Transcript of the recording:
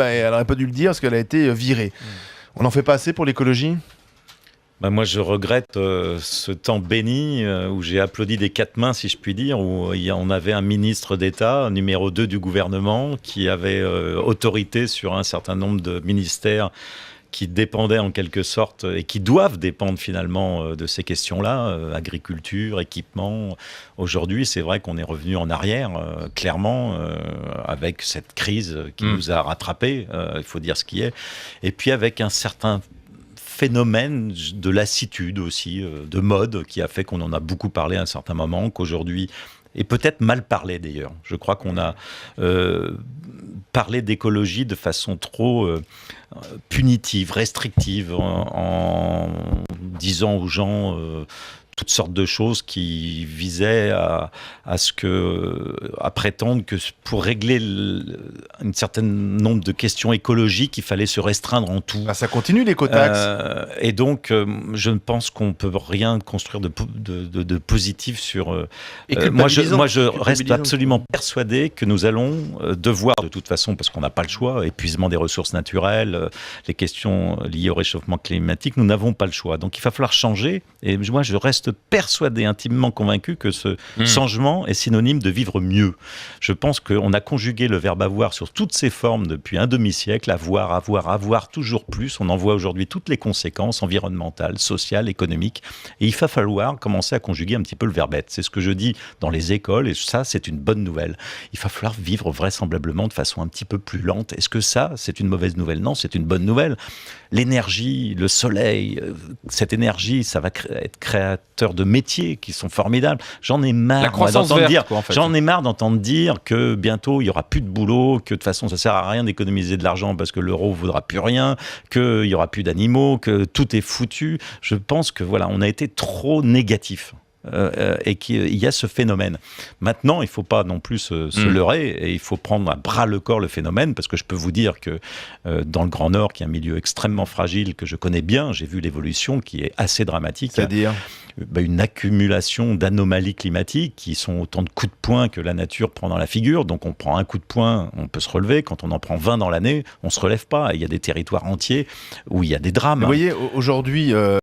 elle n'aurait pas dû le dire parce qu'elle a été virée. On n'en fait pas assez pour l'écologie ? Moi, je regrette ce temps béni où j'ai applaudi des quatre mains, si je puis dire, où on avait un ministre d'État, numéro 2 du gouvernement, qui avait autorité sur un certain nombre de ministères qui dépendaient en quelque sorte et qui doivent dépendre finalement de ces questions-là, agriculture, équipement. Aujourd'hui, c'est vrai qu'on est revenu en arrière, clairement, avec cette crise qui nous a rattrapés, il faut dire ce qui est, et puis avec un certain phénomène de lassitude aussi, de mode, qui a fait qu'on en a beaucoup parlé à un certain moment, qu'aujourd'hui, et peut-être mal parlé d'ailleurs. Je crois qu'on a parlé d'écologie de façon trop punitive, restrictive, en disant aux gens toutes sortes de choses qui visaient à prétendre que pour régler un certain nombre de questions écologiques, il fallait se restreindre en tout. Ça continue l'écotaxe. Et donc, je ne pense qu'on ne peut rien construire de positif sur... moi, je reste absolument persuadé que nous allons devoir, de toute façon, parce qu'on n'a pas le choix, épuisement des ressources naturelles, les questions liées au réchauffement climatique, nous n'avons pas le choix. Donc, il va falloir changer. Et moi, je reste persuadé, intimement convaincu que ce changement est synonyme de vivre mieux. Je pense qu'on a conjugué le verbe avoir sur toutes ses formes depuis un demi-siècle, avoir toujours plus. On en voit aujourd'hui toutes les conséquences environnementales, sociales, économiques. Et il va falloir commencer à conjuguer un petit peu le verbe être. C'est ce que je dis dans les écoles, et ça, c'est une bonne nouvelle. Il va falloir vivre vraisemblablement de façon un petit peu plus lente. Est-ce que ça, c'est une mauvaise nouvelle ? Non, c'est une bonne nouvelle. L'énergie, le soleil, cette énergie, ça va être créateur de métiers qui sont formidables. J'en ai marre d'entendre dire que bientôt il y aura plus de boulot, que de toute façon ça sert à rien d'économiser de l'argent parce que l'euro vaudra plus rien, qu'il y aura plus d'animaux, que tout est foutu. Je pense que voilà, on a été trop négatif. Et qu'il y a ce phénomène. Maintenant, il ne faut pas non plus se leurrer et il faut prendre à bras le corps le phénomène, parce que je peux vous dire que dans le Grand Nord, qui est un milieu extrêmement fragile, que je connais bien, j'ai vu l'évolution qui est assez dramatique. C'est-à-dire une accumulation d'anomalies climatiques qui sont autant de coups de poing que la nature prend dans la figure. Donc on prend un coup de poing, on peut se relever. Quand on en prend 20 dans l'année, on ne se relève pas. Et il y a des territoires entiers où il y a des drames. Vous voyez, aujourd'hui...